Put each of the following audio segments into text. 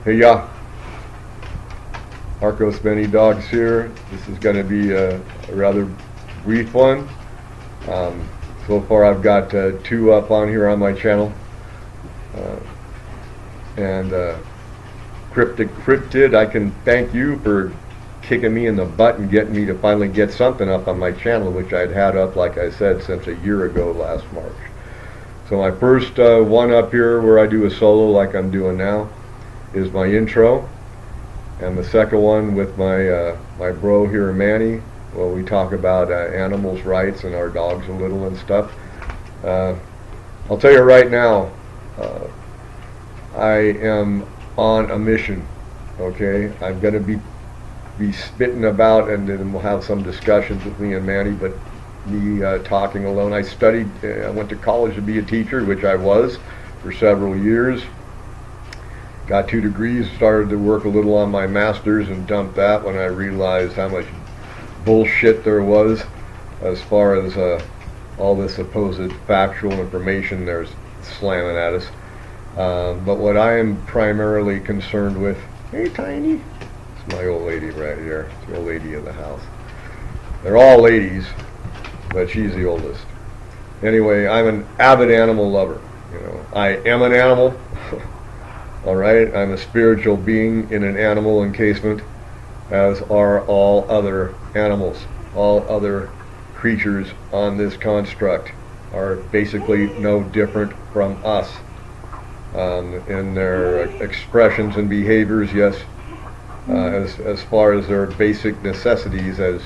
Hey, yeah, Marcos Many Dogs here. This is going to be a rather brief one. Um, so far, I've got two up on here on my channel. Uh, and Cryptid, I can thank you for kicking me in the butt and getting me to finally get something up on my channel, which I'd had up, like I said, since a year ago last March. So my first one up here where I do a solo like I'm doing now is my intro. And the second one with my bro here, Manny. Well, we talk about animals' rights and our dogs a little and stuff. I'll tell you right now, I am on a mission. Okay, I'm going to be spitting about, and then we'll have some discussions with me and Manny. But me talking alone, I studied. I went to college to be a teacher, which I was for several years. Got 2 degrees, started to work a little on my master's and dumped that when I realized how much bullshit there was as far as all this supposed factual information there's slamming at us. But what I am primarily concerned with, hey Tiny, it's my old lady right here, it's the old lady of the house. They're all ladies, but she's the oldest. Anyway, I'm an avid animal lover. You know, I am an animal. All right, I'm a spiritual being in an animal encasement, as are all other animals. All other creatures on this construct are basically no different from us in their expressions and behaviors. Yes, as far as their basic necessities as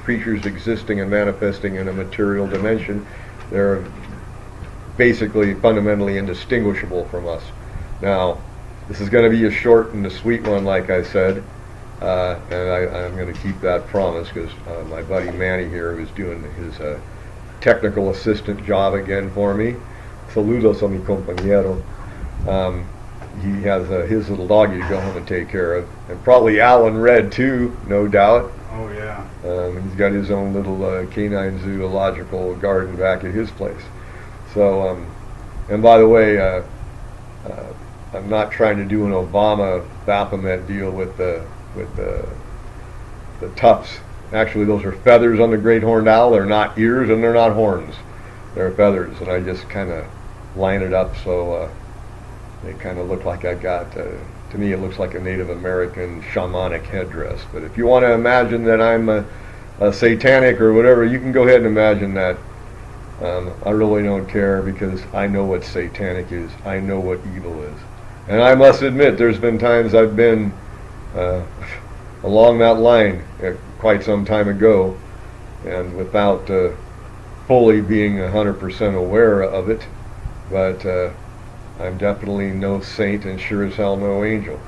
creatures existing and manifesting in a material dimension, they're basically fundamentally indistinguishable from us. Now, this is going to be a short and a sweet one, like I said, and I'm going to keep that promise because my buddy Manny here is doing his technical assistant job again for me. Saludos a mi compañero. He has his little doggy to go home and take care of, and probably Alan Red too, no doubt. Oh yeah. He's got his own little canine zoological garden back at his place. So, and by the way, I'm not trying to do an Obama Baphomet deal with the tufts. Actually, those are feathers on the great horned owl. They're not ears and they're not horns. They're feathers, and I just kind of line it up so they kind of look like I got. To me, it looks like a Native American shamanic headdress. But if you want to imagine that I'm a satanic or whatever, you can go ahead and imagine that. I really don't care because I know what satanic is. I know what evil is. And I must admit, there's been times I've been along that line quite some time ago, and without fully being 100% aware of it. But I'm definitely no saint and sure as hell no angel.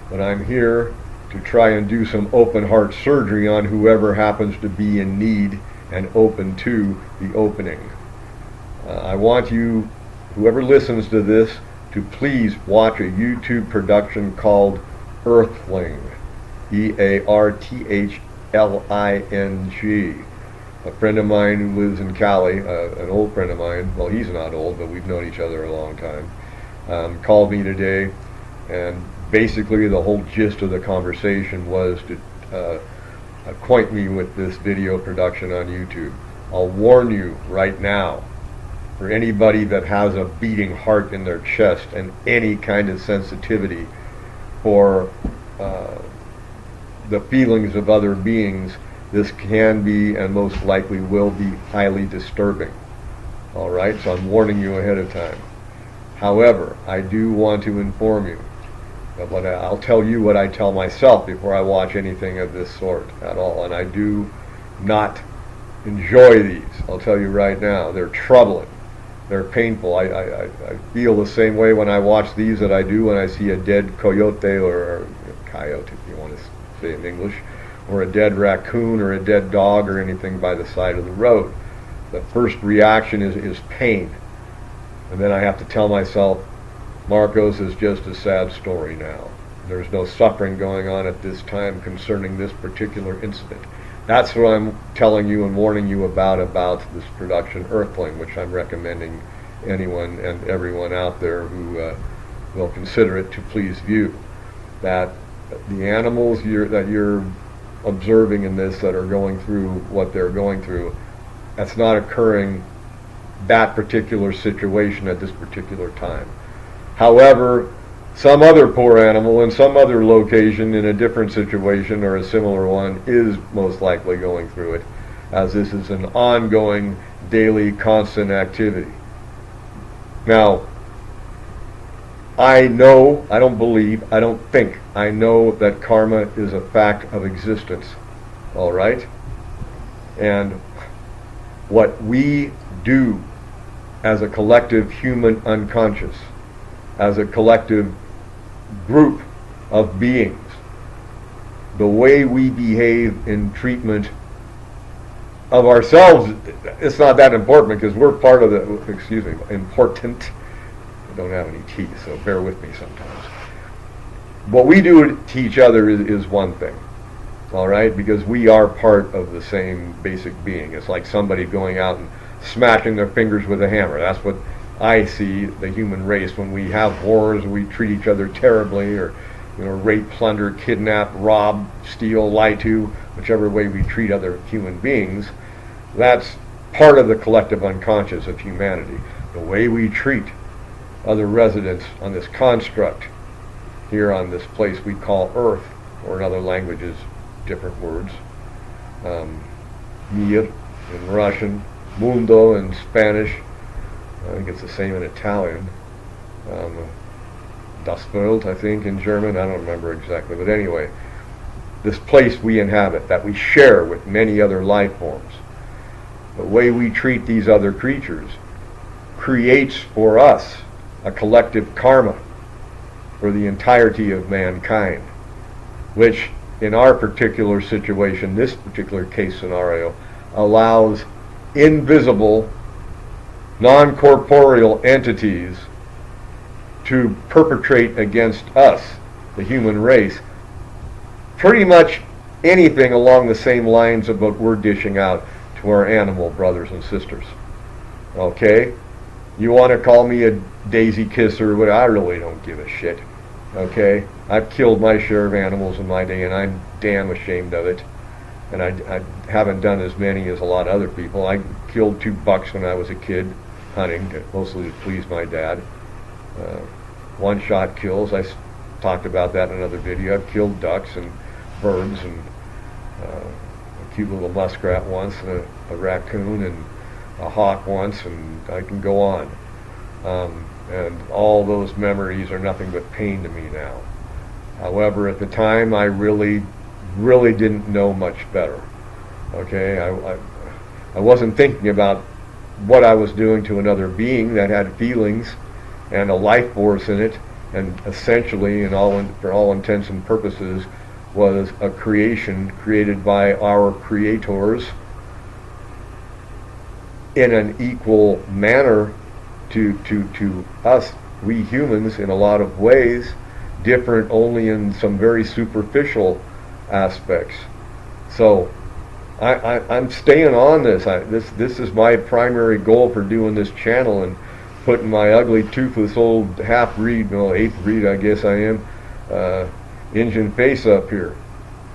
But I'm here to try and do some open heart surgery on whoever happens to be in need and open to the opening. I want you, whoever listens to this, to please watch a YouTube production called Earthling, Earthling. A friend of mine who lives in Cali, an old friend of mine, well, he's not old, but we've known each other a long time, called me today, and basically the whole gist of the conversation was to acquaint me with this video production on YouTube. I'll warn you right now, for anybody that has a beating heart in their chest and any kind of sensitivity for the feelings of other beings, this can be and most likely will be highly disturbing. All right, so I'm warning you ahead of time. However, I do want to inform you that I'll tell you what I tell myself before I watch anything of this sort at all, and I do not enjoy these. I'll tell you right now, they're troubling. They're painful. I feel the same way when I watch these that I do when I see a dead coyote or coyote, if you want to say it in English, or a dead raccoon or a dead dog or anything by the side of the road. The first reaction is pain. And then I have to tell myself, Marcos is just a sad story now. There's no suffering going on at this time concerning this particular incident. That's what I'm telling you and warning you about this production Earthling, which I'm recommending anyone and everyone out there who will consider it to please view. that the animals that you're observing in this, that are going through what they're going through, that's not occurring that particular situation at this particular time. However, some other poor animal in some other location in a different situation or a similar one is most likely going through it, as this is an ongoing, daily, constant activity. Now, I know, I don't believe, I don't think, I know that karma is a fact of existence, all right? And what we do as a collective human unconscious, as a collective group of beings, the way we behave in treatment of ourselves, it's not that important because we're part of the, excuse me, important. I don't have any teeth, so bear with me sometimes. What we do to each other is one thing, all right? Because we are part of the same basic being. It's like somebody going out and smashing their fingers with a hammer. That's what I see the human race when we have wars, we treat each other terribly, or rape, plunder, kidnap, rob, steal, lie to, whichever way we treat other human beings. That's part of the collective unconscious of humanity. The way we treat other residents on this construct here on this place we call Earth, or in other languages, different words. Mir in Russian, mundo in Spanish. I think it's the same in Italian. Das Welt, I think, in German. I don't remember exactly. But anyway, this place we inhabit, that we share with many other life forms, the way we treat these other creatures creates for us a collective karma for the entirety of mankind, which in our particular situation, this particular case scenario, allows invisible, non-corporeal entities to perpetrate against us, the human race, pretty much anything along the same lines of what we're dishing out to our animal brothers and sisters. Okay? You want to call me a daisy kisser, but I really don't give a shit. Okay? I've killed my share of animals in my day, and I'm damn ashamed of it. And I haven't done as many as a lot of other people. I killed 2 bucks when I was a kid, hunting, mostly to please my dad. One-shot kills. I talked about that in another video. I've killed ducks and birds and a cute little muskrat once, and a raccoon and a hawk once, and I can go on. And all those memories are nothing but pain to me now. However, at the time, I really didn't know much better. Okay, I wasn't thinking about what I was doing to another being that had feelings and a life force in it, and essentially, for all intents and purposes, was a creation created by our creators in an equal manner to us, we humans, in a lot of ways, different only in some very superficial aspects. So I'm staying on this. This is my primary goal for doing this channel and putting my ugly, toothless old half-breed, well, 8th breed I guess I am, Injun face up here.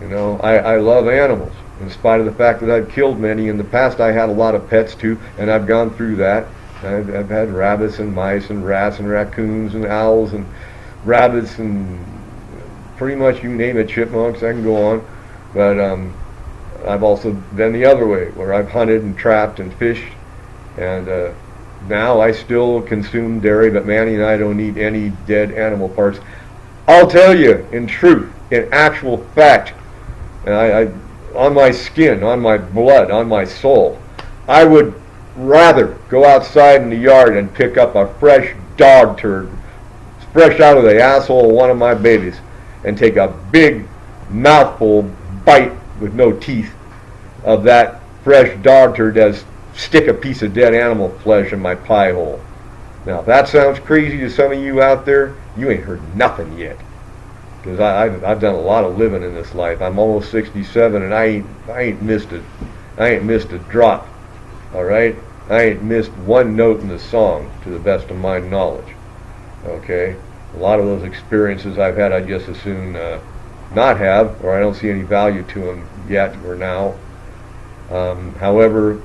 I love animals. In spite of the fact that I've killed many in the past, I had a lot of pets too, and I've gone through that. I've had rabbits and mice and rats and raccoons and owls and rabbits and pretty much you name it, chipmunks, I can go on. But I've also been the other way, where I've hunted and trapped and fished, and now I still consume dairy, but Manny and I don't eat any dead animal parts. I'll tell you, in truth, in actual fact, and I on my skin, on my blood, on my soul, I would rather go outside in the yard and pick up a fresh dog turd, fresh out of the asshole of one of my babies, and take a big mouthful bite with no teeth of that fresh dog turd as stick a piece of dead animal flesh in my pie hole. Now, if that sounds crazy to some of you out there, you ain't heard nothing yet. Because I've done a lot of living in this life. I'm almost 67, and I ain't missed a drop. All right, I ain't missed one note in the song, to the best of my knowledge. Okay, A lot of those experiences I've had, I'd just as soon not have, or I don't see any value to them yet or now. However,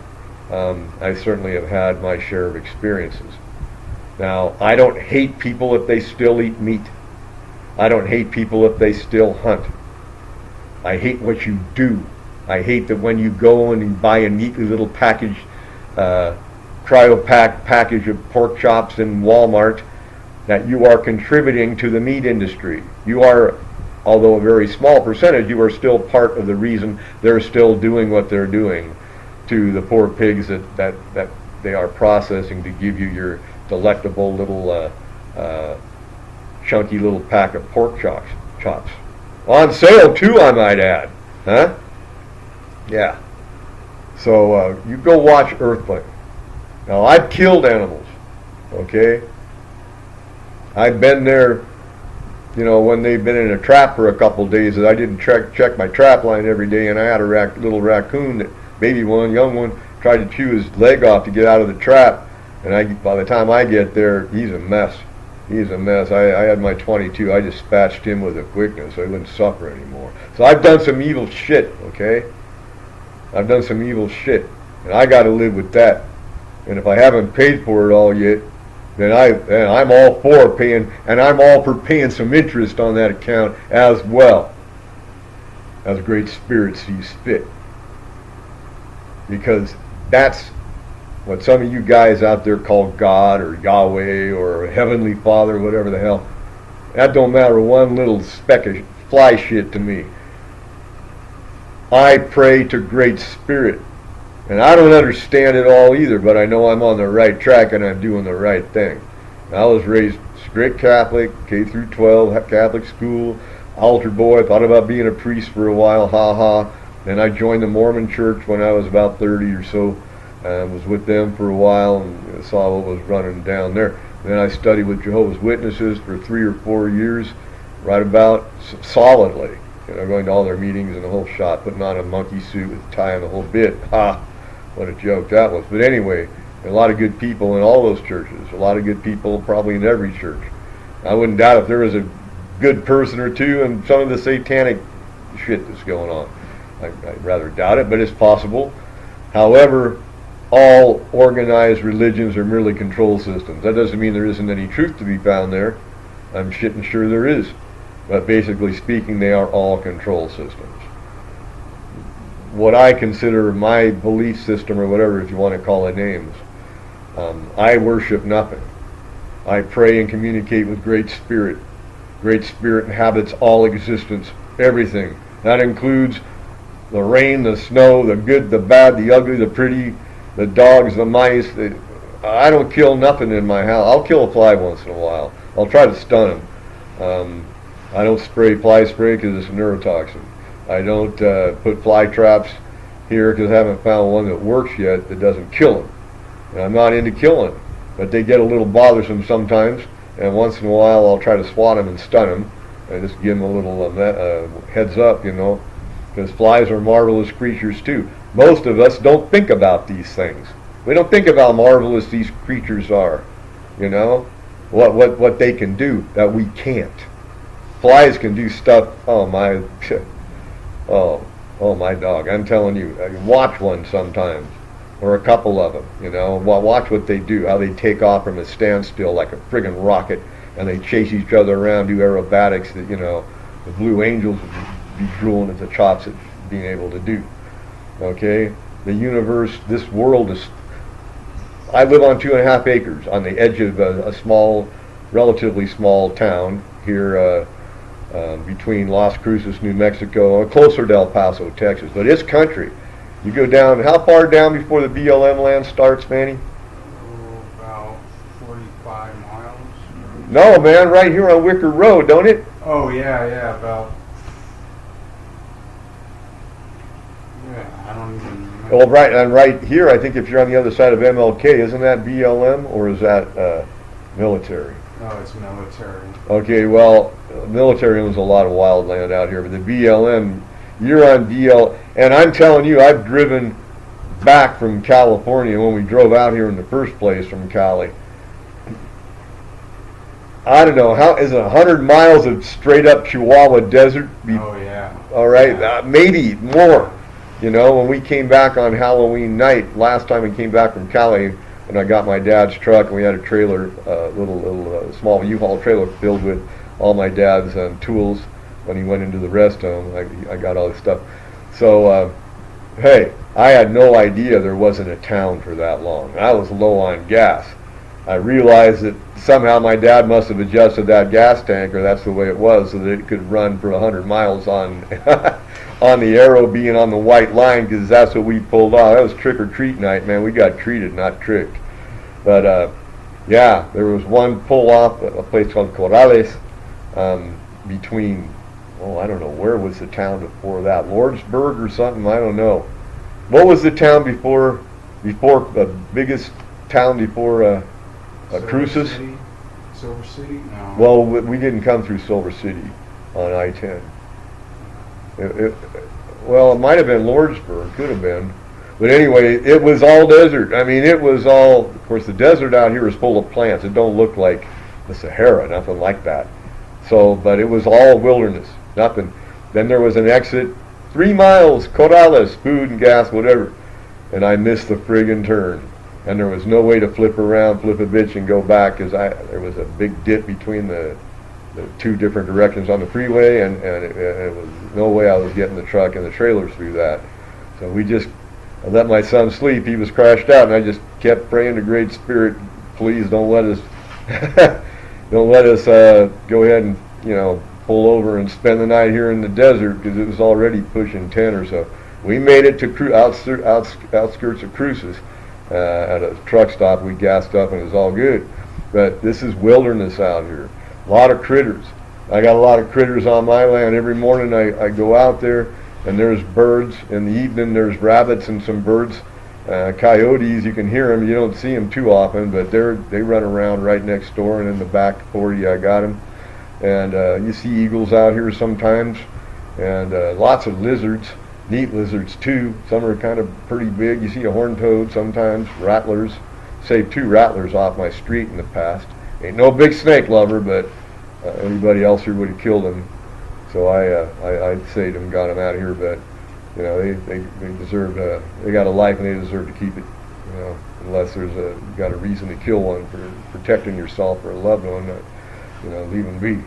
I certainly have had my share of experiences. Now, I don't hate people if they still eat meat. I don't hate people if they still hunt. I hate what you do. I hate that when you go and you buy a neatly little package, cryo-packed package of pork chops in Walmart, that you are contributing to the meat industry. You are, although a very small percentage, you are still part of the reason they're still doing what they're doing to the poor pigs that they are processing to give you your delectable little chunky little pack of pork chops. On sale too, I might add. Huh? Yeah. So you go watch Earthling. Now, I've killed animals, okay? I've been there, you know, when they've been in a trap for a couple of days, that I didn't check my trap line every day, and I had a little raccoon, baby one, young one, tried to chew his leg off to get out of the trap, and by the time I get there, he's a mess. He's a mess. I had my 22. I just dispatched him with a quickness so he wouldn't suffer anymore. So I've done some evil shit, okay? I've done some evil shit, and I got to live with that. And if I haven't paid for it all yet, then I'm all for paying, and I'm all for paying some interest on that account as well, as Great Spirit sees fit. Because that's what some of you guys out there call God or Yahweh or Heavenly Father, whatever the hell. That don't matter one little speck of fly shit to me. I pray to Great Spirit. And I don't understand it all either, but I know I'm on the right track and I'm doing the right thing. I was raised strict Catholic, K through 12, Catholic school, altar boy, thought about being a priest for a while, Then I joined the Mormon church when I was about 30 or so. Was with them for a while and saw what was running down there. Then I studied with Jehovah's Witnesses for 3 or 4 years, right about solidly. You know, going to all their meetings and the whole shot, putting on a monkey suit with a tie and the whole bit. Ha! What a joke that was. But anyway, a lot of good people in all those churches. A lot of good people probably in every church. I wouldn't doubt if there was a good person or two in some of the satanic shit that's going on. I'd rather doubt it, but it's possible. However, all organized religions are merely control systems. That doesn't mean there isn't any truth to be found there. I'm shitting sure there is. But basically speaking, they are all control systems. What I consider my belief system, or whatever, if you want to call it names, I worship nothing. I pray and communicate with Great Spirit. Great Spirit inhabits all existence, everything. That includes the rain, the snow, the good, the bad, the ugly, the pretty, the dogs, the mice. I don't kill nothing in my house. I'll kill a fly once in a while. I'll try to stun them. I don't spray fly spray because it's a neurotoxin. I don't put fly traps here because I haven't found one that works yet that doesn't kill them. And I'm not into killing them, but they get a little bothersome sometimes, and once in a while I'll try to swat them and stun them and just give them a little heads up, you know, because flies are marvelous creatures too. Most of us don't think about these things. We don't think of how marvelous these creatures are, you know, what they can do that we can't. Flies can do stuff. Oh my dog! I'm telling you, watch one sometimes, or a couple of them. You know, watch what they do. How they take off from a standstill like a friggin' rocket, and they chase each other around, do aerobatics that, you know, the Blue Angels would be drooling at the chops at being able to do. Okay, the universe, this world is. I live on 2.5 acres on the edge of a small, relatively small town here. Between Las Cruces, New Mexico, closer to El Paso, Texas, but it's country. You go down, how far down before the BLM land starts, Manny? About 45 miles. No, man, right here on Wicker Road, don't it? Oh, yeah, about. Yeah, I don't even remember. Well, right here, I think if you're on the other side of MLK, isn't that BLM or is that military? No, it's military. Okay, well, military owns a lot of wild land out here, but the BLM, you're on and I'm telling you, I've driven back from California when we drove out here in the first place from Cali. I don't know, how is it 100 miles of straight up Chihuahua desert? Oh yeah. All right, Yeah. maybe more. You know, when we came back on Halloween night, last time we came back from Cali, and I got my dad's truck, and we had a trailer, little small U-Haul trailer filled with all my dad's tools. When he went into the rest home, I got all this stuff. So, hey, I had no idea there wasn't a town for that long. I was low on gas. I realized that somehow my dad must have adjusted that gas tank, or that's the way it was, so that it could run for 100 miles on on the arrow being on the white line, because that's what we pulled off. That was trick or treat night, man. We got treated, not tricked. But yeah, there was one pull off at a place called Corrales, between, oh, I don't know, where was the town before that? Lordsburg or something? I don't know. What was the town before the biggest town before Silver Cruces? City? Silver City? No. Well, we didn't come through Silver City on I-10. Well, it might have been Lordsburg, could have been. But anyway, it was all desert. I mean, it was all, of course, the desert out here is full of plants. It don't look like the Sahara, nothing like that. So, but it was all wilderness, nothing. Then there was an exit, 3 miles, Corrales, food and gas, whatever. And I missed the friggin' turn. And there was no way to flip around, flip a bitch, and go back, because there was a big dip between the two different directions on the freeway, and it was no way I was getting the truck and the trailers through that. So I let my son sleep. He was crashed out, and I just kept praying to Great Spirit, please don't let us go ahead and pull over and spend the night here in the desert, because it was already pushing 10 or so. We made it to outskirts of Cruces. At a truck stop, we gassed up, and it was all good. But this is wilderness out here. A lot of critters. I got a lot of critters on my land. Every morning I go out there, and there's birds. In the evening there's rabbits and some birds. Coyotes, you can hear them. You don't see them too often, but they run around right next door, and in the back 40 I got them. And you see eagles out here sometimes, and lots of lizards. Neat lizards too. Some are kind of pretty big. You see a horned toad sometimes. Rattlers. Saved 2 rattlers off my street in the past. Ain't no big snake lover, but anybody else here would have killed them. So I saved them, got them out of here. But they deserve. They got a life, and they deserve to keep it. Unless you got a reason to kill one for protecting yourself or a loved one. Leave them be.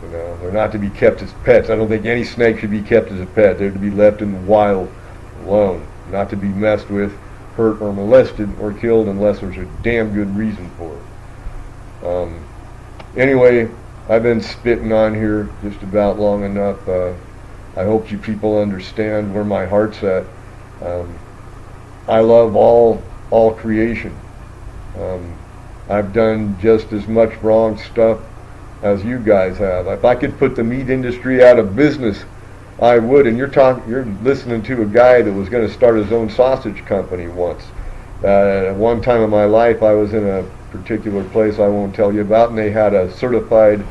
They're not to be kept as pets. I don't think any snake should be kept as a pet. They're to be left in the wild alone, not to be messed with, hurt, or molested, or killed unless there's a damn good reason for it. Anyway, I've been spitting on here just about long enough. I hope you people understand where my heart's at. I love all creation. I've done just as much wrong stuff as you guys have. If I could put the meat industry out of business, I would. And you're listening to a guy that was going to start his own sausage company once. At one time in my life, I was in a particular place I won't tell you about, and they had a certified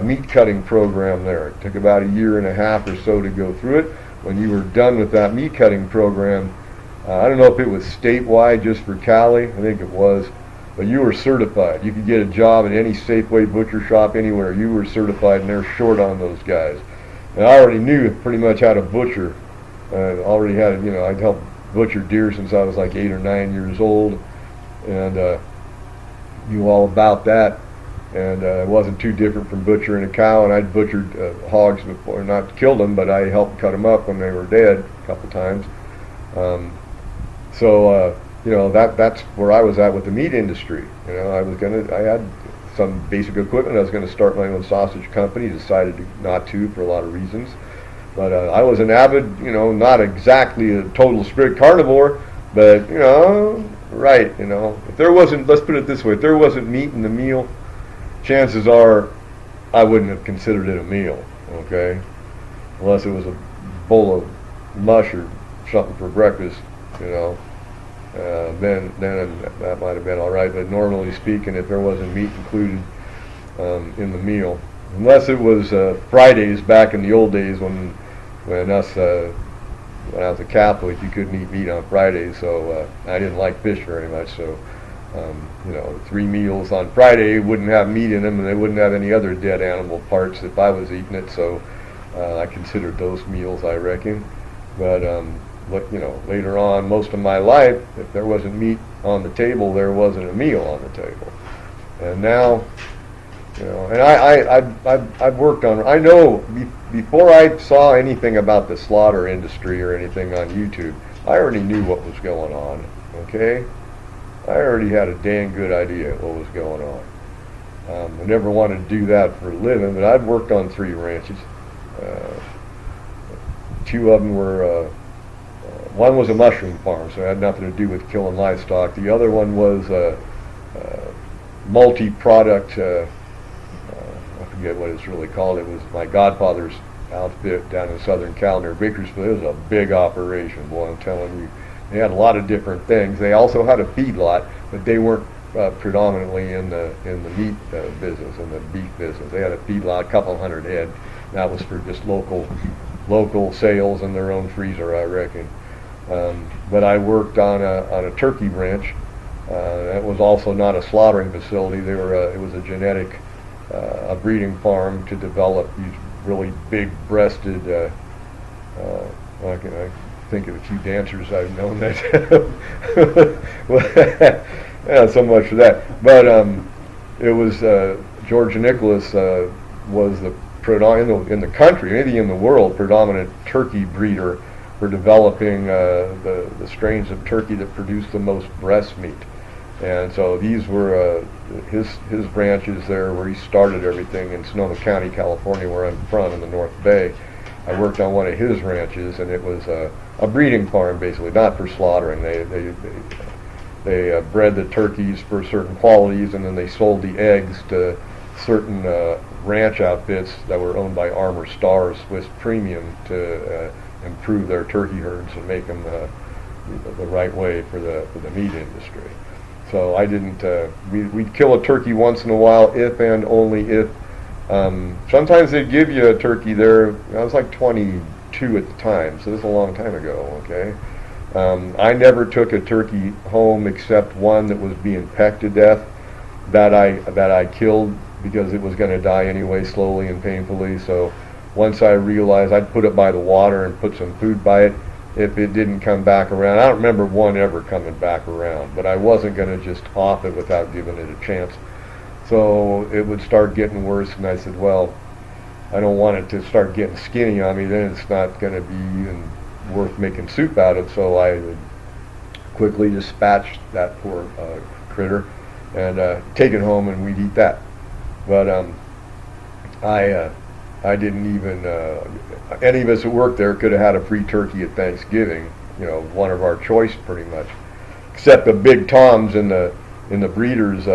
meat cutting program there. It took about 1.5 years or so to go through it. When you were done with that meat cutting program, I don't know if it was statewide just for Cali, I think it was, but you were certified. You could get a job at any Safeway butcher shop anywhere. You were certified, and they're short on those guys. And I already knew pretty much how to butcher. Already had, I'd helped butcher deer since I was like 8 or 9 years old, and knew all about that. And it wasn't too different from butchering a cow. And I'd butchered hogs before, not killed them, but I helped cut them up when they were dead a couple times. That's where I was at with the meat industry. I had some basic equipment. I was going to start my own sausage company. Decided not to for a lot of reasons. But I was an avid, not exactly a total strict carnivore, but right. If there wasn't, let's put it this way, if there wasn't meat in the meal, chances are I wouldn't have considered it a meal. Okay, unless it was a bowl of mush or something for breakfast. Then that might have been all right. But normally speaking, if there wasn't meat included in the meal, unless it was Fridays back in the old days when I was a Catholic, you couldn't eat meat on Fridays. So I didn't like fish very much. So You know, 3 meals on Friday wouldn't have meat in them, and they wouldn't have any other dead animal parts if I was eating it. So I considered those meals, I reckon. But you know, later on, most of my life, if there wasn't meat on the table, there wasn't a meal on the table. And now, you know, and I've worked on. I know before I saw anything about the slaughter industry or anything on YouTube, I already knew what was going on. Okay. I already had a dang good idea what was going on. I never wanted to do that for a living, but I've worked on 3 ranches. 2 of them were, one was a mushroom farm, so it had nothing to do with killing livestock. The other one was a multi-product, I forget what it's really called. It was my godfather's outfit down in Southern Cal near Bakersfield. It was a big operation, boy, I'm telling you. They had a lot of different things. They also had a feedlot, but they weren't predominantly in the meat business, in the beef business. They had a feedlot, a couple hundred head. That was for just local sales in their own freezer, I reckon. But I worked on a turkey ranch. That was also not a slaughtering facility. They were it was a genetic a breeding farm to develop these really big-breasted. I think of a few dancers I've known that. Yeah, so much for that. But it was George Nicholas was the in the country, maybe in the world, predominant turkey breeder for developing the strains of turkey that produce the most breast meat. And so these were his ranches there where he started everything in Sonoma County, California, where I'm from, in the North Bay. I worked on one of his ranches, and it was a breeding farm, basically, not for slaughtering. They bred the turkeys for certain qualities, and then they sold the eggs to certain ranch outfits that were owned by Armour Star Swiss Premium to improve their turkey herds and make them the right way for the meat industry. So I didn't. We'd kill a turkey once in a while, if and only if. Sometimes they'd give you a turkey there. I was like 22 at the time, so this is a long time ago. Okay. I never took a turkey home except one that was being pecked to death, that I killed because it was going to die anyway, slowly and painfully. So once I realized, I'd put it by the water and put some food by it. If it didn't come back around, I don't remember one ever coming back around, but I wasn't going to just off it without giving it a chance. So it would start getting worse, and I said, well, I don't want it to start getting skinny on me, then it's not going to be even worth making soup out of. So I would quickly dispatch that poor critter and take it home, and we'd eat that. But I didn't even, any of us who worked there could have had a free turkey at Thanksgiving, you know, one of our choice pretty much, except the big toms in the breeder's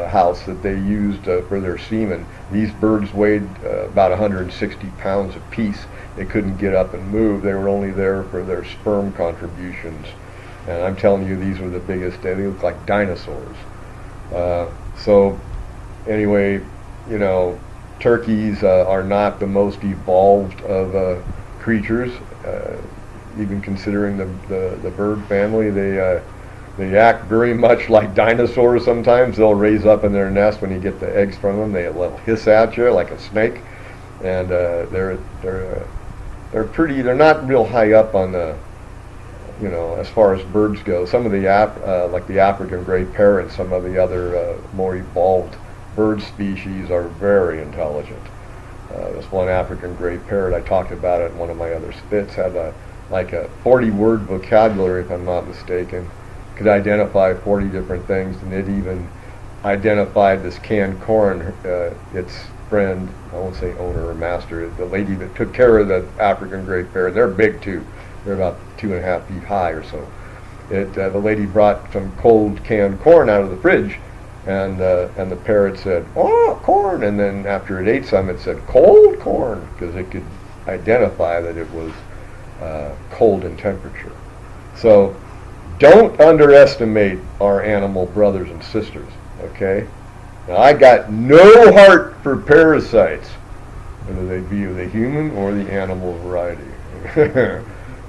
house that they used for their semen. These birds weighed about 160 pounds apiece. They couldn't get up and move. They were only there for their sperm contributions. And I'm telling you, these were the biggest. They looked like dinosaurs. So anyway, you know, turkeys are not the most evolved of creatures, even considering the bird family. They act very much like dinosaurs sometimes. They'll raise up in their nest when you get the eggs from them. They'll hiss at you like a snake, and they're pretty. They're not real high up on the, you know, as far as birds go. Some of the like the African gray parrot and some of the other more evolved bird species are very intelligent. This one African gray parrot, I talked about it in one of my other spits, had like a 40-word vocabulary, if I'm not mistaken. Could identify 40 different things, and it even identified this canned corn. Its friend, I won't say owner or master, the lady that took care of the African gray parrot. They're big too. They're about 2.5 feet high or so. The lady brought some cold canned corn out of the fridge, and the parrot said, "Oh, corn!" And then after it ate some, it said, "Cold corn," because it could identify that it was cold in temperature. So don't underestimate our animal brothers and sisters, okay? Now, I got no heart for parasites, whether they be of the human or the animal variety.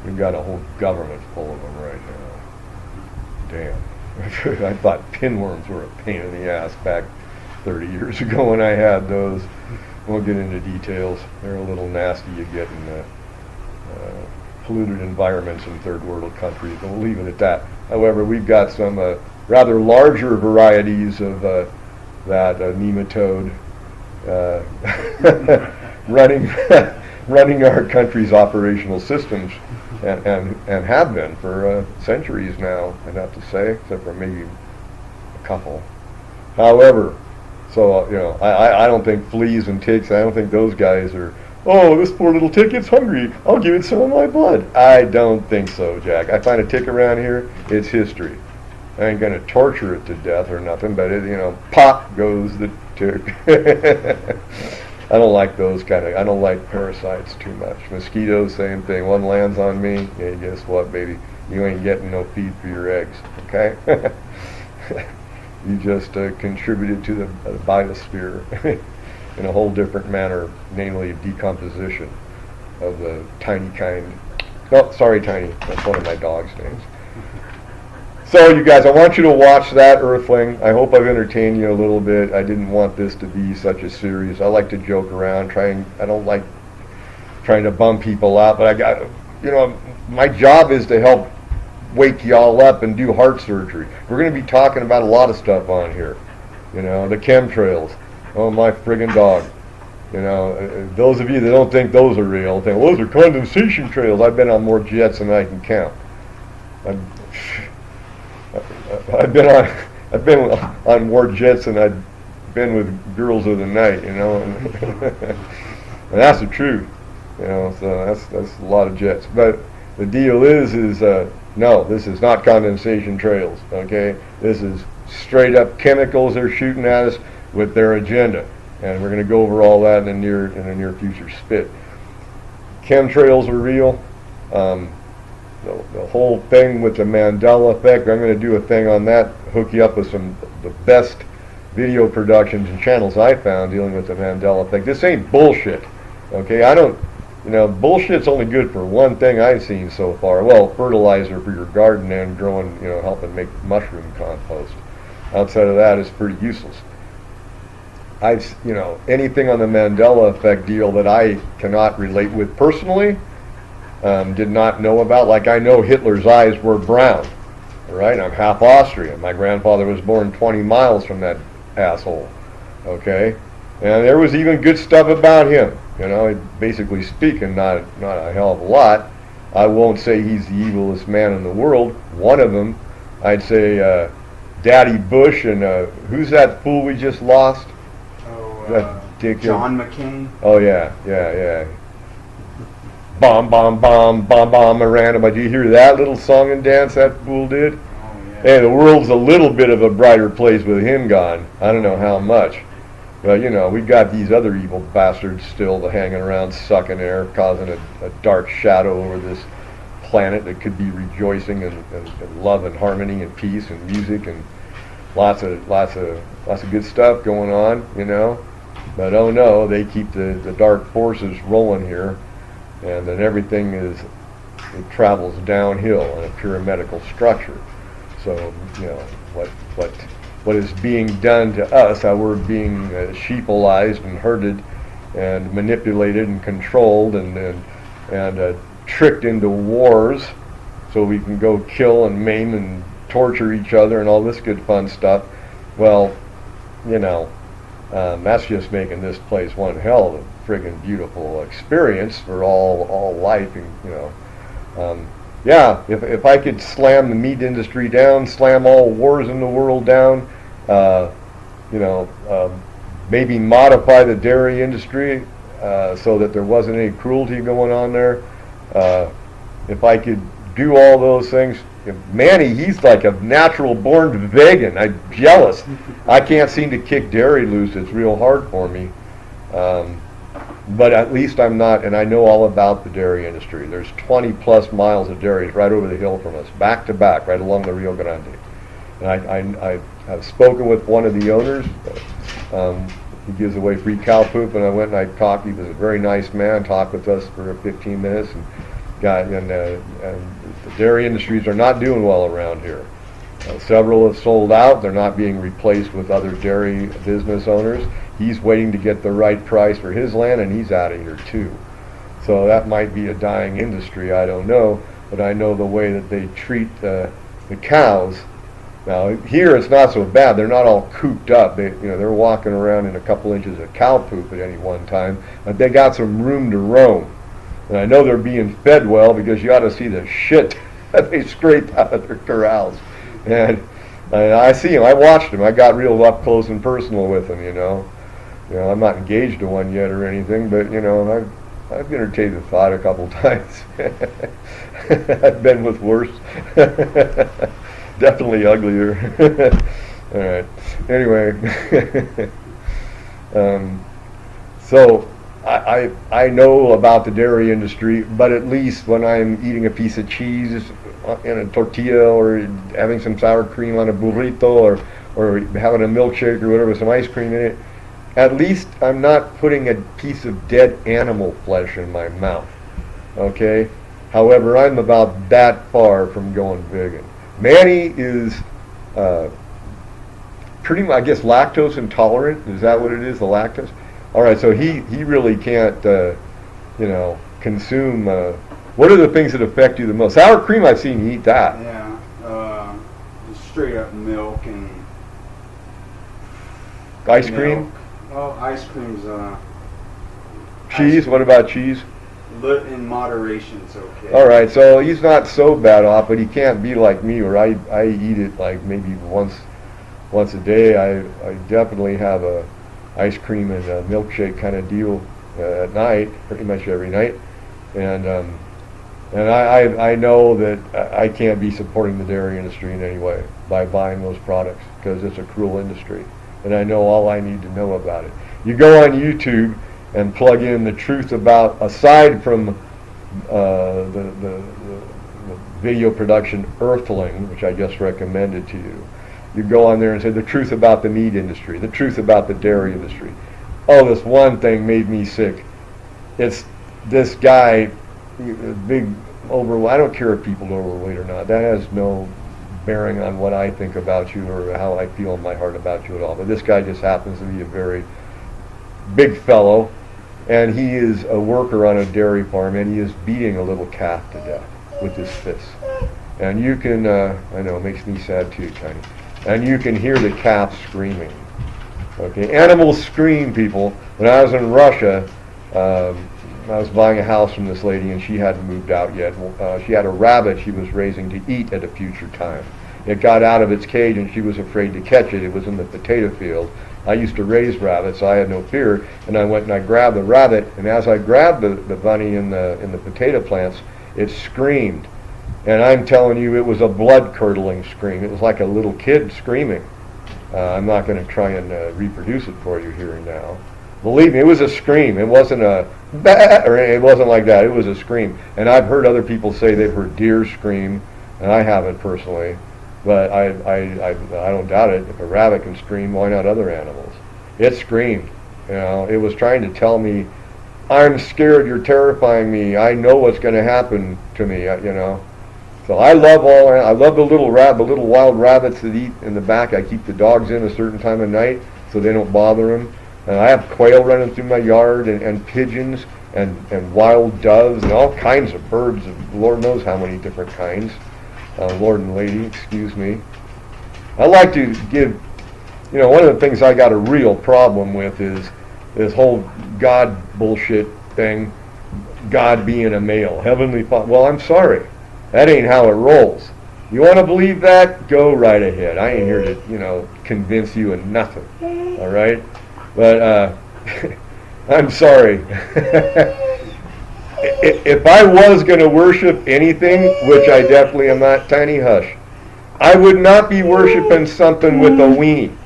We've got a whole government full of them right now. Damn. I thought pinworms were a pain in the ass back 30 years ago when I had those. Won't get into details. They're a little nasty. You get in polluted environments in third world countries. We'll leave it at that. However, we've got some rather larger varieties of that nematode running running our country's operational systems, and have been for centuries now, I'd have to say, except for maybe a couple. However, so I don't think fleas and ticks, I don't think those guys are, oh, this poor little tick, it's hungry, I'll give it some of my blood. I don't think so, Jack. I find a tick around here, it's history. I ain't gonna torture it to death or nothing, but pop goes the tick. I don't like those I don't like parasites too much. Mosquitoes, same thing. One lands on me, hey, guess what, baby? You ain't getting no feed for your eggs, okay? You just contributed to the biosphere in a whole different manner, namely decomposition of the tiny kind. No, sorry, Tiny. That's one of my dog's names. So, you guys, I want you to watch that, Earthling. I hope I've entertained you a little bit. I didn't want this to be such a series. I like to joke around. I don't like trying to bum people out, but my job is to help wake y'all up and do heart surgery. We're going to be talking about a lot of stuff on here. The chemtrails. Oh, my friggin' dog. Those of you that don't think those are real, think, well, those are condensation trails. I've been on more jets than I can count. I've been on more jets than I've been with girls of the night, and that's the truth, so that's a lot of jets. But the deal is no, this is not condensation trails, okay? This is straight up chemicals they're shooting at us with their agenda, and we're going to go over all that in the near future spit. Chemtrails are real. The whole thing with the Mandela effect, I'm going to do a thing on that, hook you up with the best video productions and channels I found dealing with the Mandela effect. This ain't bullshit, okay? Bullshit's only good for one thing I've seen so far. Well, fertilizer for your garden and growing, helping make mushroom compost. Outside of that, it's pretty useless. Anything on the Mandela effect deal that I cannot relate with personally, did not know about. Like, I know Hitler's eyes were brown, right? I'm half Austrian. My grandfather was born 20 miles from that asshole, okay? And there was even good stuff about him, basically speaking, not a hell of a lot. I won't say he's the evilest man in the world. One of them, I'd say Daddy Bush, and who's that fool we just lost? John McCain. Oh, yeah. Bomb, bomb, bomb, bomb, bomb, Miranda. Did you hear that little song and dance that fool did? Oh, yeah. Hey, the world's a little bit of a brighter place with him gone. I don't know how much. But, we got these other evil bastards still hanging around, sucking air, causing a dark shadow over this planet that could be rejoicing in love and harmony and peace and music and lots of good stuff going on, But oh no, they keep the dark forces rolling here. And then everything it travels downhill in a pyramidal structure. So, what is being done to us, how we're being sheepalized and herded and manipulated and controlled and tricked into wars so we can go kill and maim and torture each other and all this good fun stuff. Well, that's just making this place one hell of a friggin' beautiful experience for all life, and if I could slam the meat industry down, slam all wars in the world down, maybe modify the dairy industry so that there wasn't any cruelty going on there. If I could do all those things, Manny, he's like a natural born vegan. I'm jealous. I can't seem to kick dairy loose. It's real hard for me. But at least I'm not, and I know all about the dairy industry. There's 20 plus miles of dairies right over the hill from us, back to back, right along the Rio Grande. And I have spoken with one of the owners. He gives away free cow poop, and I went and I talked. He was a very nice man, talked with us for 15 minutes, and the dairy industries are not doing well around here. Several have sold out. They're not being replaced with other dairy business owners. He's waiting to get the right price for his land, and he's out of here too. So that might be a dying industry, I don't know, but I know the way that they treat the cows. Now here it's not so bad. They're not all cooped up. They're walking around in a couple inches of cow poop at any one time, but they got some room to roam. And I know they're being fed well, because you ought to see the shit that they scrape out of their corrals. And I see them. I watched them. I got real up close and personal with them. I'm not engaged to one yet or anything, but I've entertained the thought a couple times. I've been with worse. Definitely uglier. All right. Anyway, so I know about the dairy industry, but at least when I'm eating a piece of cheese in a tortilla, or having some sour cream on a burrito, or having a milkshake or whatever with some ice cream in it, at least I'm not putting a piece of dead animal flesh in my mouth. Okay? However, I'm about that far from going vegan. Manny is pretty much, I guess, lactose intolerant. Is that what it is, the lactose? All right, so he really can't, consume. What are the things that affect you the most? Sour cream, I've seen you eat that. Yeah, just straight up milk and Ice milk. cream? Well, ice cream's Cheese? What about cheese? in moderation's okay. All right, so he's not so bad off, but he can't be like me, where I eat it like maybe once a day. I definitely have a ice cream and a milkshake kind of deal at night, pretty much every night, and I know that I can't be supporting the dairy industry in any way by buying those products, because it's a cruel industry, and I know all I need to know about it. You go on YouTube and plug in the truth about, aside from the video production Earthling, which I just recommended to you. You go on there and say the truth about the meat industry, the truth about the dairy industry. Oh, this one thing made me sick. It's this guy, big overweight. I don't care if people are overweight or not. That has no bearing on what I think about you or how I feel in my heart about you at all. But this guy just happens to be a very big fellow, and he is a worker on a dairy farm, and he is beating a little calf to death with his fists. And you can, I know, it makes me sad too, Tiny. And you can hear the calf screaming. Okay, animals scream, people. When I was in Russia, I was buying a house from this lady, and she hadn't moved out yet. She had a rabbit she was raising to eat at a future time. It got out of its cage, and she was afraid to catch it. It was in the potato field. I used to raise rabbits, so I had no fear, and I went and I grabbed the rabbit, and as I grabbed the bunny in the potato plants, it screamed. And I'm telling you, it was a blood-curdling scream. It was like a little kid screaming. I'm not going to try and reproduce it for you here and now. Believe me, it was a scream. It wasn't a bah, or it wasn't like that. It was a scream. And I've heard other people say they've heard deer scream, and I haven't personally. But I don't doubt it. If a rabbit can scream, why not other animals? It screamed. It was trying to tell me, I'm scared. You're terrifying me. I know what's going to happen to me. So I love the little wild rabbits that eat in the back. I keep the dogs in a certain time of night so they don't bother them. And I have quail running through my yard, and pigeons, and wild doves, and all kinds of birds, Lord knows how many different kinds. Lord and lady, excuse me. I like to give, one of the things I got a real problem with is this whole God bullshit thing, God being a male, heavenly Father. Well, I'm sorry. That ain't how it rolls. You want to believe that? Go right ahead. I ain't here to, convince you of nothing. All right? But I'm sorry. If I was going to worship anything, which I definitely am not, Tiny Hush, I would not be worshiping something with a weenie.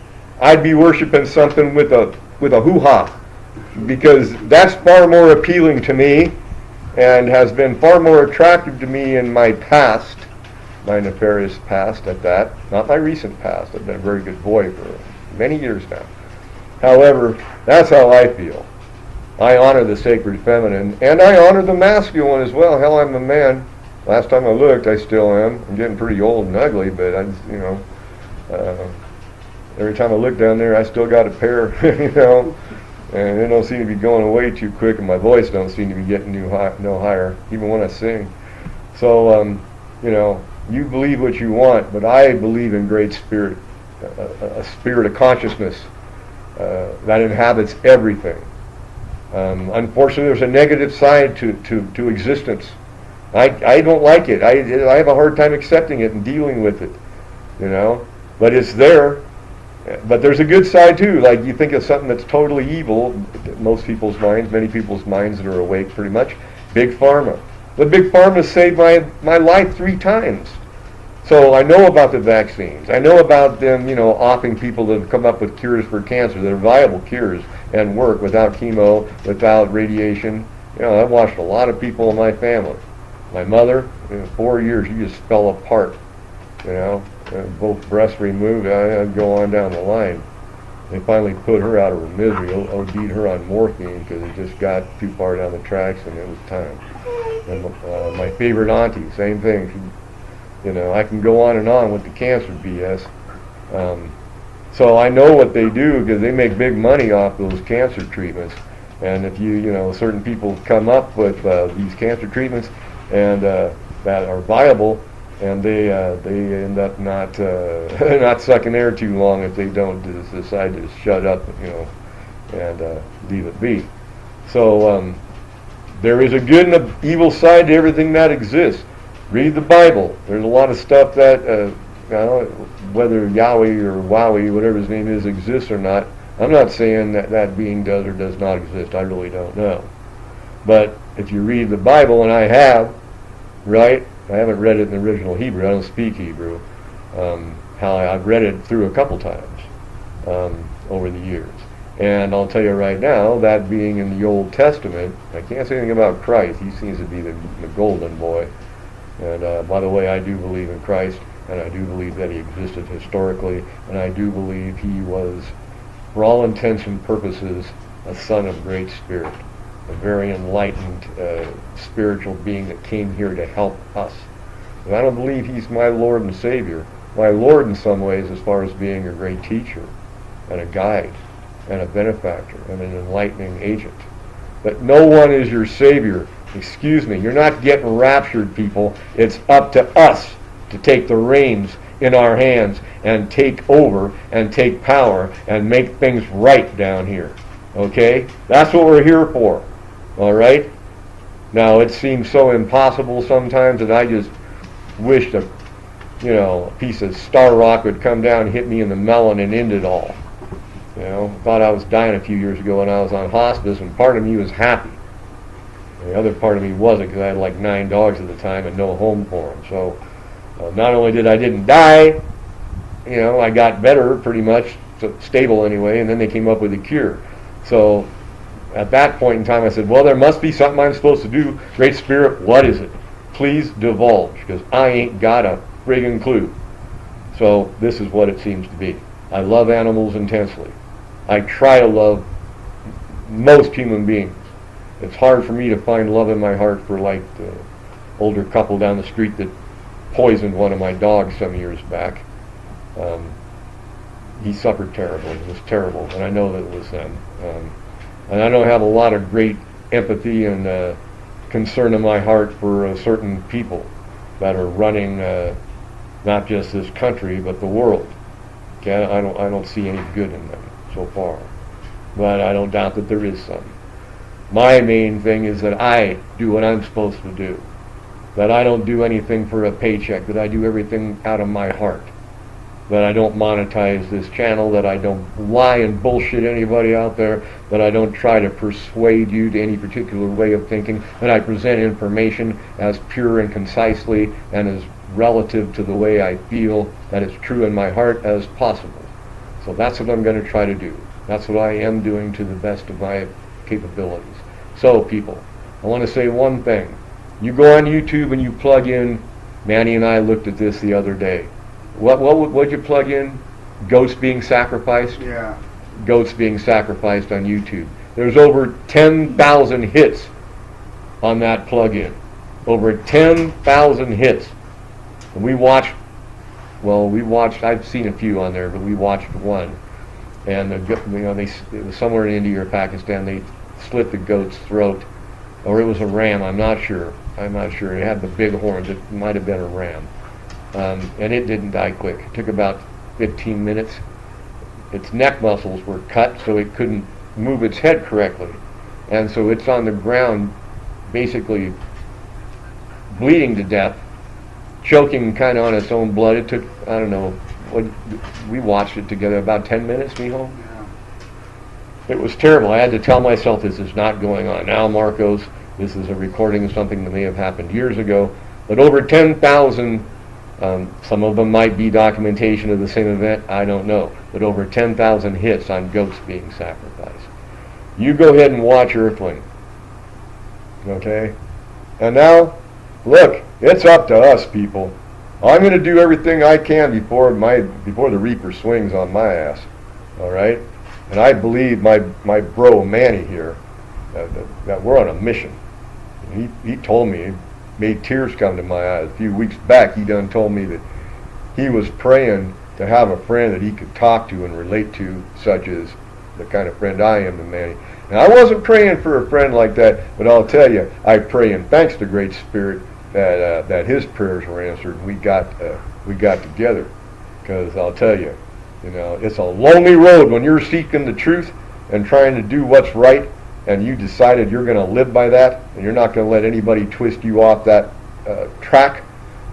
I'd be worshiping something with a hoo-ha, because that's far more appealing to me and has been far more attractive to me in my past, my nefarious past at that, not my recent past. I've been a very good boy for many years now. However, that's how I feel. I honor the sacred feminine, and I honor the masculine as well. Hell, I'm a man. Last time I looked, I still am. I'm getting pretty old and ugly, but I just, Uh, every time I look down there, I still got a pair, you know, and they don't seem to be going away too quick, and my voice don't seem to be getting no higher, even when I sing. So, you know, you believe what you want, but I believe in great spirit, a spirit of consciousness that inhabits everything. Unfortunately, there's a negative side to existence. I don't like it. I have a hard time accepting it and dealing with it, you know. But it's there. But there's a good side too. Like you think of something that's totally evil, most people's minds, many people's minds that are awake pretty much, Big Pharma. But Big Pharma saved my life 3 times. So I know about the vaccines. I know about them, you know, offering people that have come up with cures for cancer. They're viable cures and work without chemo, without radiation. You know, I've watched a lot of people in my family. My mother, in 4 years, she just fell apart. You know, both breasts removed. I'd go on down the line. They finally put her out of her misery, OD'd her on morphine because it just got too far down the tracks and it was time. And my favorite auntie, same thing. She, you know, I can go on and on with the cancer BS. So I know what they do because they make big money off those cancer treatments. And if you know, certain people come up with these cancer treatments and that are viable, and they end up not not sucking air too long if they don't decide to shut up, you know, and leave it be. So there is a good and an evil side to everything that exists. Read the Bible. There's a lot of stuff that you know, whether Yahweh or Wowie, whatever his name is, exists or not. I'm not saying that that being does or does not exist. I really don't know. But if you read the Bible, and I have, right? I haven't read it in the original Hebrew. I don't speak Hebrew. I've read it through a couple times over the years. And I'll tell you right now, that being in the Old Testament, I can't say anything about Christ. He seems to be the golden boy. And by the way, I do believe in Christ, and I do believe that he existed historically, and I do believe he was, for all intents and purposes, a son of great spirit, a very enlightened spiritual being that came here to help us. And I don't believe he's my Lord and Savior. My Lord in some ways as far as being a great teacher and a guide and a benefactor and an enlightening agent. But no one is your Savior. Excuse me, you're not getting raptured, people. It's up to us to take the reins in our hands and take over and take power and make things right down here. Okay? That's what we're here for. All right? Now, it seems so impossible sometimes that I just wish a piece of star rock would come down, hit me in the melon, and end it all. You know, thought I was dying a few years ago when I was on hospice, and part of me was happy. And the other part of me wasn't, because I had like 9 dogs at the time and no home for them. So not only didn't die, you know, I got better pretty much, so stable anyway, and then they came up with a cure. So at that point in time I said, well, there must be something I'm supposed to do. Great Spirit, what is it? Please divulge, because I ain't got a friggin' clue. So this is what it seems to be. I love animals intensely. I try to love most human beings. It's hard for me to find love in my heart for like the older couple down the street that poisoned one of my dogs some years back. He suffered terribly. It was terrible, and I know that it was them. And I don't have a lot of great empathy and concern in my heart for certain people that are running not just this country but the world. Okay, I don't see any good in them so far, but I don't doubt that there is some. My main thing is that I do what I'm supposed to do, that I don't do anything for a paycheck, that I do everything out of my heart, that I don't monetize this channel, that I don't lie and bullshit anybody out there, that I don't try to persuade you to any particular way of thinking, that I present information as pure and concisely and as relative to the way I feel that it's true in my heart as possible. So that's what I'm going to try to do. That's what I am doing to the best of my capabilities. So people, I want to say one thing. You go on YouTube and you plug in, Manny and I looked at this the other day. What'd you plug in? Goats being sacrificed? Yeah. Goats being sacrificed on YouTube. There's over 10,000 hits on that plug-in. Over 10,000 hits. And we watch Well, we watched. I've seen a few on there, but we watched one, and it was somewhere in India or Pakistan. They slit the goat's throat, or it was a ram. I'm not sure. It had the big horns. It might have been a ram, and it didn't die quick. It took about 15 minutes. Its neck muscles were cut, so it couldn't move its head correctly, and so it's on the ground, basically bleeding to death, choking kind of on its own blood. It took, I don't know, we watched it together, about 10 minutes, Mijo? Yeah. It was terrible. I had to tell myself this is not going on now, Marcos. This is a recording of something that may have happened years ago. But over 10,000, some of them might be documentation of the same event, I don't know. But over 10,000 hits on goats being sacrificed. You go ahead and watch Earthling. Okay? And now, look, it's up to us, people. I'm going to do everything I can before the Reaper swings on my ass. All right? And I believe my bro Manny here that we're on a mission. He told me, it made tears come to my eyes. A few weeks back, he done told me that he was praying to have a friend that he could talk to and relate to, such as the kind of friend I am to Manny. And I wasn't praying for a friend like that, but I'll tell you, I pray and thanks to Great Spirit that his prayers were answered. And we got together, because I'll tell you, it's a lonely road when you're seeking the truth and trying to do what's right, and you decided you're going to live by that, and you're not going to let anybody twist you off that track,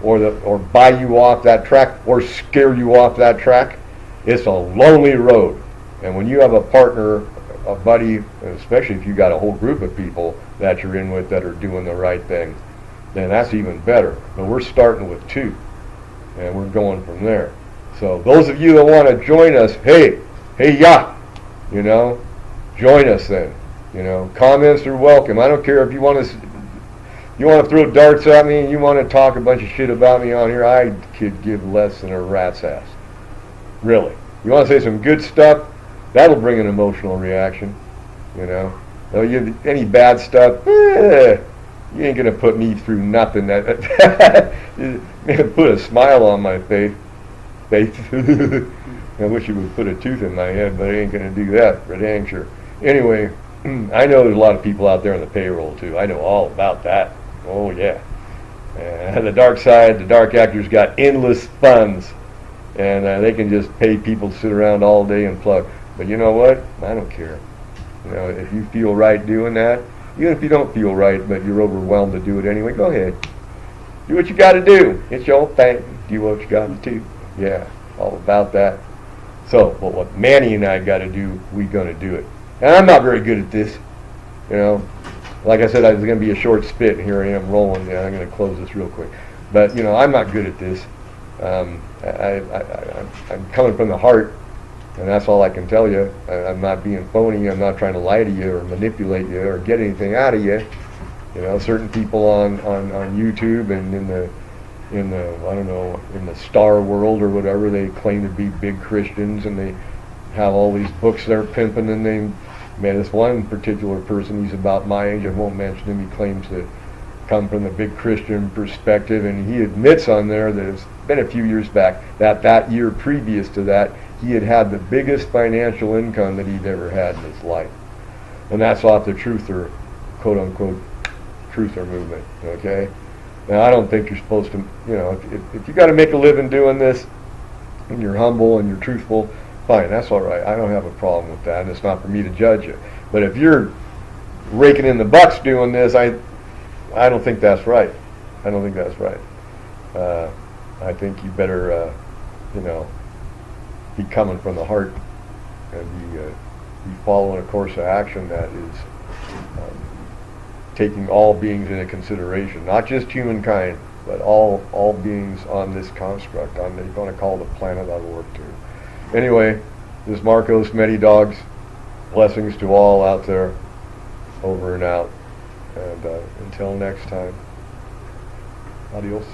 or buy you off that track, or scare you off that track. It's a lonely road, and when you have a partner, a buddy, especially if you got a whole group of people that you're in with that are doing the right thing, then that's even better. But we're starting with 2, and we're going from there. So those of you that want to join us, hey, yeah, join us then. Comments are welcome. I don't care if you want to throw darts at me and you want to talk a bunch of shit about me on here. I could give less than a rat's ass. Really. You want to say some good stuff? That'll bring an emotional reaction. Any bad stuff, you ain't gonna put me through nothing. That put a smile on my face. I wish you would put a tooth in my head, but I ain't gonna do that for dang sure. Anyway, I know there's a lot of people out there on the payroll too. I know all about that. Oh yeah. The dark side, the dark actors got endless funds, and they can just pay people to sit around all day and plug. But you know what? I don't care. If you feel right doing that, even if you don't feel right, but you're overwhelmed to do it anyway, go ahead. Do what you got to do. It's your own thing. Do what you got to do. Yeah, all about that. So, but what Manny and I got to do, we going to do it. And I'm not very good at this. Like I said, I was going to be a short spit, and here I am rolling. Yeah, I'm going to close this real quick. But, I'm not good at this. I'm coming from the heart. And that's all I can tell you. I'm not being phony. I'm not trying to lie to you or manipulate you or get anything out of you. Certain people on YouTube and in the I don't know, in the star world or whatever, they claim to be big Christians, and they have all these books they're pimping, and this one particular person, he's about my age, I won't mention him, he claims to come from the big Christian perspective, and he admits on there that it's been a few years back, that year previous to that, he had the biggest financial income that he'd ever had in his life. And that's off the truther, quote-unquote, truther movement, okay? Now, I don't think you're supposed to, if you got to make a living doing this, and you're humble and you're truthful, fine, that's all right. I don't have a problem with that, and it's not for me to judge you. But if you're raking in the bucks doing this, I don't think that's right. I don't think that's right. I think you better, be coming from the heart and be following a course of action that is taking all beings into consideration, not just humankind, but all beings on this construct, on they're going to call the planet I work to. Anyway, this is Marcos, Many Dogs. Blessings to all out there. Over and out. And until next time, adios.